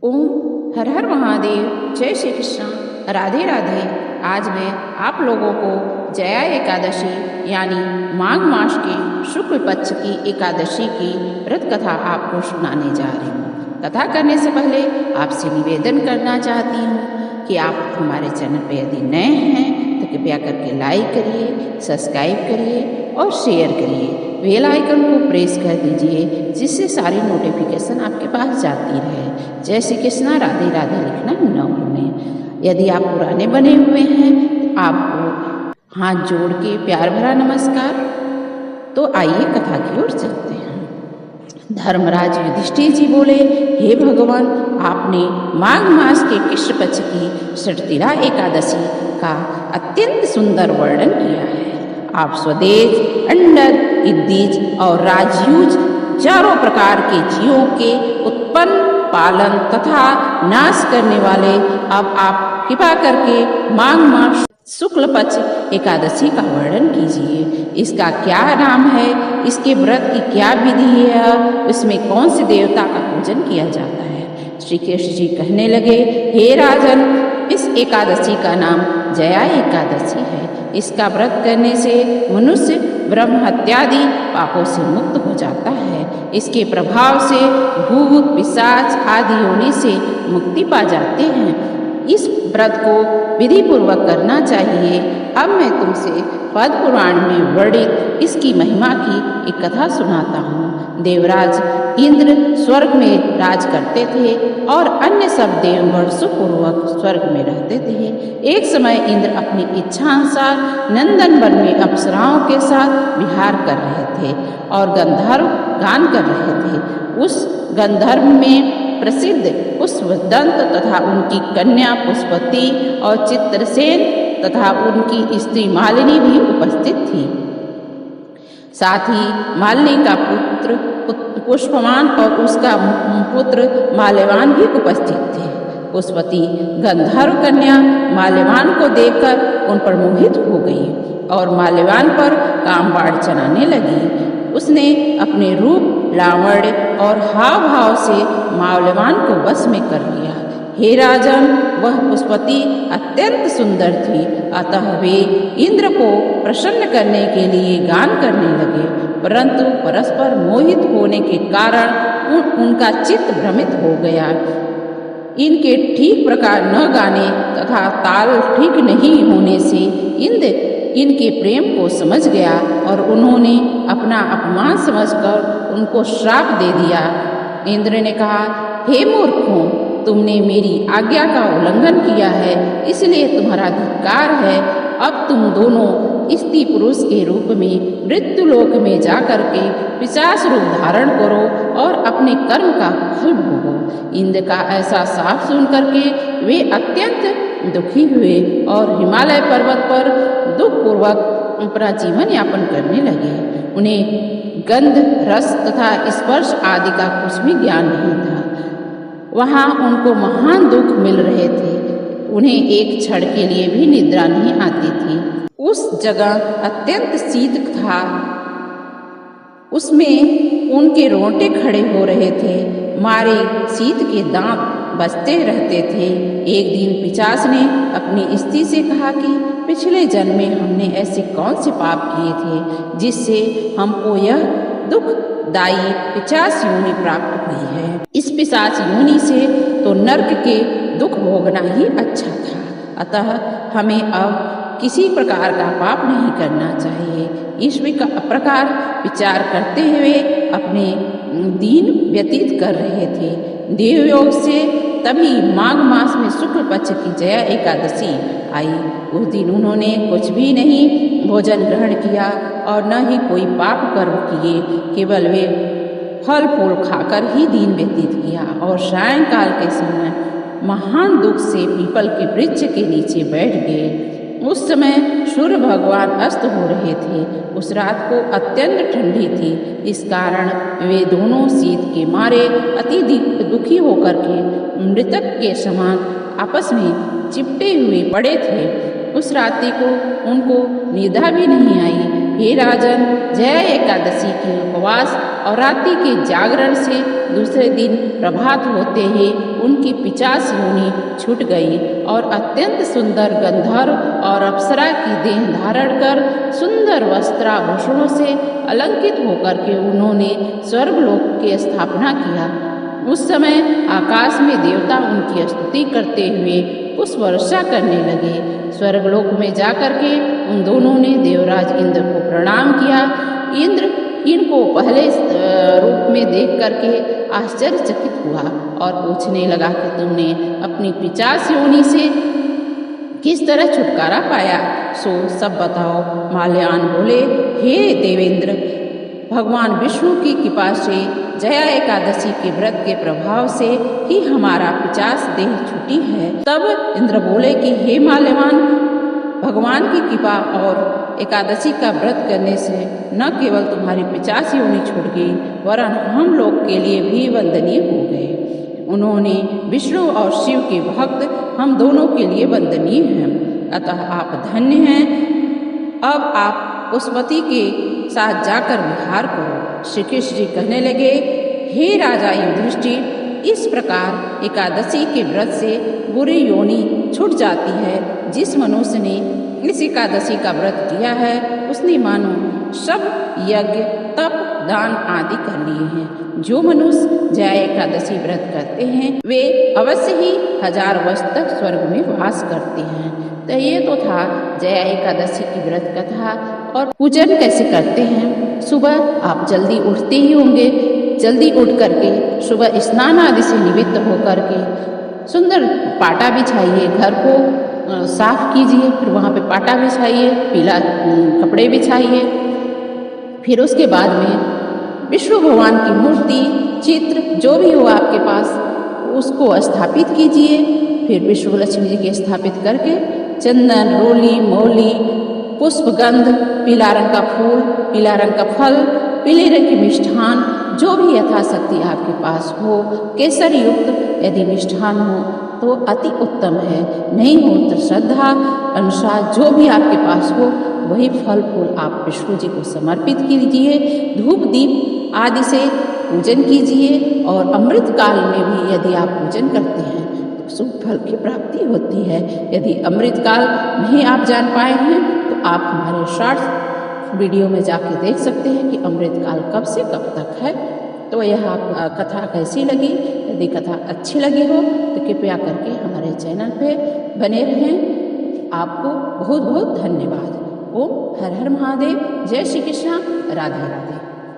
ओम हर हर महादेव। जय श्री कृष्ण। राधे राधे। आज मैं आप लोगों को जया एकादशी यानी माघ मास के शुक्ल पक्ष की एकादशी की व्रत कथा आपको सुनाने जा रही हूँ। कथा करने से पहले आपसे निवेदन करना चाहती हूँ कि आप हमारे चैनल पर यदि नए हैं तो कृपया करके लाइक करिए, सब्सक्राइब करिए और शेयर करिए। बेल आइकन को प्रेस कर दीजिए जिससे सारी नोटिफिकेशन आपके पास जाती रहे। जय श्री कृष्णा। राधे राधे लिखना न भूलें। यदि आप पुराने बने हुए हैं तो आपको हाथ जोड़ के प्यार भरा नमस्कार। तो आइए कथा की ओर चलते हैं। धर्मराज युधिष्ठिर जी बोले, हे भगवान, आपने माघ मास के कृष्ण पक्ष की षटतिला एकादशी का अत्यंत सुंदर वर्णन किया है। आप स्वदेश, अंडर, इद्दिज और राजयूज चारों प्रकार के जीवों के उत्पन्न, पालन तथा नाश करने वाले। अब आप कृपा करके माघ मास शुक्ल पक्ष एकादशी का वर्णन कीजिए। इसका क्या नाम है, इसके व्रत की क्या विधि है, इसमें कौन से देवता का पूजन किया जाता है। श्री कृष्ण जी कहने लगे, हे राजन, इस एकादशी का नाम जया एकादशी है। इसका व्रत करने से मनुष्य ब्रह्म हत्यादि पापों से मुक्त हो जाता है। इसके प्रभाव से भूत, पिशाच आदि होने से मुक्ति पा जाते हैं। इस व्रत को विधि पूर्वक करना चाहिए। अब मैं तुमसे पद्म पुराण में वर्णित इसकी महिमा की एक कथा सुनाता हूँ। देवराज इंद्र स्वर्ग में राज करते थे और अन्य सब देवगण सुखपूर्वक स्वर्ग में रहते थे। एक समय इंद्र अपनी इच्छानुसार नंदन वन में अप्सराओं के साथ विहार कर रहे थे और गंधर्व गान कर रहे थे। उस गंधर्व में प्रसिद्ध पुष्पदंत तथा उनकी कन्या पुष्पति और चित्रसेन तथा उनकी स्त्री मालिनी भी उपस्थित थी। साथ ही मालिनी का पुत्र पुष्पमान और उसका पुत्र माल्यवान भी उपस्थित थे। पुष्पति गंधर्व कन्या माल्यवान को देखकर उन पर मोहित हो गई और माल्यवान पर कामबाण चलाने लगी। उसने अपने रूप, लावण्य और हाव भाव से माल्यवान को वश में कर लिया। हे राजन, वह पुष्पति अत्यंत सुंदर थी, अतः वे इंद्र को प्रसन्न करने के लिए गान करने लगे, परंतु परस्पर मोहित होने के कारण उनका चित्त भ्रमित हो गया। इनके ठीक प्रकार न गाने तथा ताल ठीक नहीं होने से इंद्र इनके प्रेम को समझ गया और उन्होंने अपना अपमान समझकर उनको श्राप दे दिया। इंद्र ने कहा, हे मूर्खों, तुमने मेरी आज्ञा का उल्लंघन किया है, इसलिए तुम्हारा धिक्कार है। अब तुम दोनों स्त्री पुरुष के रूप में मृत्युलोक में जाकर के पिशाच रूप धारण करो और अपने कर्म का फल भोगो। इंद्र का ऐसा शाप सुन करके वे अत्यंत दुखी हुए और हिमालय पर्वत पर दुखपूर्वक अपना जीवन यापन करने लगे। उन्हें गंध, रस तथा स्पर्श आदि का कुछ भी ज्ञान नहीं था। वहाँ उनको महान दुख मिल रहे थे। उन्हें एक क्षण के लिए भी निद्रा नहीं आती थी। उस जगह अत्यंत शीत था, उसमें उनके रोंगटे खड़े हो रहे थे, मारे शीत के दांत बजते रहते थे। एक दिन पिशाच ने अपनी स्त्री से कहा कि पिछले जन्म में हमने ऐसे कौन से पाप किए थे जिससे हमको यह दुखदायी पिशाच योनि प्राप्त हुई है। इस पिशाच योनि से तो नरक के दुख भोगना ही अच्छा था, अतः हमें अब किसी प्रकार का पाप नहीं करना चाहिए। इस प्रकार विचार करते हुए अपने दिन व्यतीत कर रहे थे। देवयोग से तभी माघ मास में शुक्ल पक्ष की जया एकादशी आई। उस दिन उन्होंने कुछ भी नहीं भोजन ग्रहण किया और न ही कोई पाप कर्म किए, केवल वे फल फूल खाकर ही दिन व्यतीत किया और सायंकाल के समय महान दुख से पीपल के वृक्ष के नीचे बैठ गए। उस समय सूर्य भगवान अस्त हो रहे थे। उस रात को अत्यंत ठंडी थी, इस कारण वे दोनों शीत के मारे अति दुखी होकर के मृतक के समान आपस में चिपटे हुए पड़े थे। उस रात्रि को उनको निद्रा भी नहीं आई। हे राजन, जया एकादशी के उपवास और रात्रि के जागरण से दूसरे दिन प्रभात होते ही उनकी 50 योनि छूट गई और अत्यंत सुंदर गंधर्व और अप्सरा की देह धारण कर सुंदर वस्त्राभूषणों से अलंकृत होकर के उन्होंने स्वर्गलोक की स्थापना किया। उस समय आकाश में देवता उनकी स्तुति करते हुए पुष्प वर्षा करने लगे। स्वर्गलोक में जाकर के उन दोनों ने देवराज इंद्र को प्रणाम किया। इंद्र इनको पहले रूप में देख करके आश्चर्यचकित हुआ और पूछने लगा कि तुमने अपनी 50 योनि से किस तरह छुटकारा पाया, सो सब बताओ। माल्यान बोले, हे देवेंद्र, भगवान विष्णु की कृपा से जया एकादशी के व्रत के प्रभाव से ही हमारा 50 देह छूटी है। तब इंद्र बोले कि हे माल्यवान, भगवान की कृपा और एकादशी का व्रत करने से न केवल तुम्हारी 50 योनि छूट गई, वरन हम लोग के लिए भी वंदनीय हो गए। उन्होंने विष्णु और शिव के भक्त हम दोनों के लिए वंदनीय हैं, अतः आप धन्य हैं। अब आप पुष्पति के साथ जाकर विहार करो। श्री कृष्ण जी कहने लगे, हे राजा युधिष्ठिर, इस प्रकार एकादशी के व्रत से बुरी योनि छूट जाती है। जिस मनुष्य ने इस एकादशी का व्रत किया है उसने मानो सब यज्ञ तप दान आदि कर लिए हैं। जो मनुष्य जया एकादशी व्रत करते हैं वे अवश्य ही 1000 वर्ष तक स्वर्ग में वास करते हैं। तो ये तो था जया एकादशी की व्रत कथा। और पूजन कैसे करते हैं? सुबह आप जल्दी उठते ही होंगे। जल्दी उठ करके सुबह स्नान आदि से निवृत्त होकर के सुंदर पाटा बिछाइए, घर को साफ कीजिए, फिर वहाँ पे पाटा बिछाइए, पीला कपड़े बिछाइए। फिर उसके बाद में विष्णु भगवान की मूर्ति चित्र जो भी हो आपके पास उसको स्थापित कीजिए। फिर विष्णु लक्ष्मी जी के स्थापित करके चंदन, रोली, मौली, पुष्पगंध, पीला रंग का फूल, पीला रंग का फल, पीले रंग के मिष्ठान जो भी यथाशक्ति आपके पास हो, केसर युक्त यदि मिष्ठान हो तो अति उत्तम है। नहीं हो तो श्रद्धा अनुसार जो भी आपके पास हो वही फल फूल आप विष्णु जी को समर्पित कीजिए। धूप दीप आदि से पूजन कीजिए। और अमृत काल में भी यदि आप पूजन करते हैं तो शुभ फल की प्राप्ति होती है। यदि अमृत काल नहीं आप जान पाए हैं तो आप हमारे शॉर्ट्स वीडियो में जाके देख सकते हैं कि अमृत काल कब से कब तक है। तो यह आप कथा कैसी लगी? यदि कथा अच्छी लगी हो तो कृपया करके हमारे चैनल पे बने रहें। आपको बहुत बहुत धन्यवाद। ओम हर हर महादेव। जय श्री कृष्ण। राधे राधे।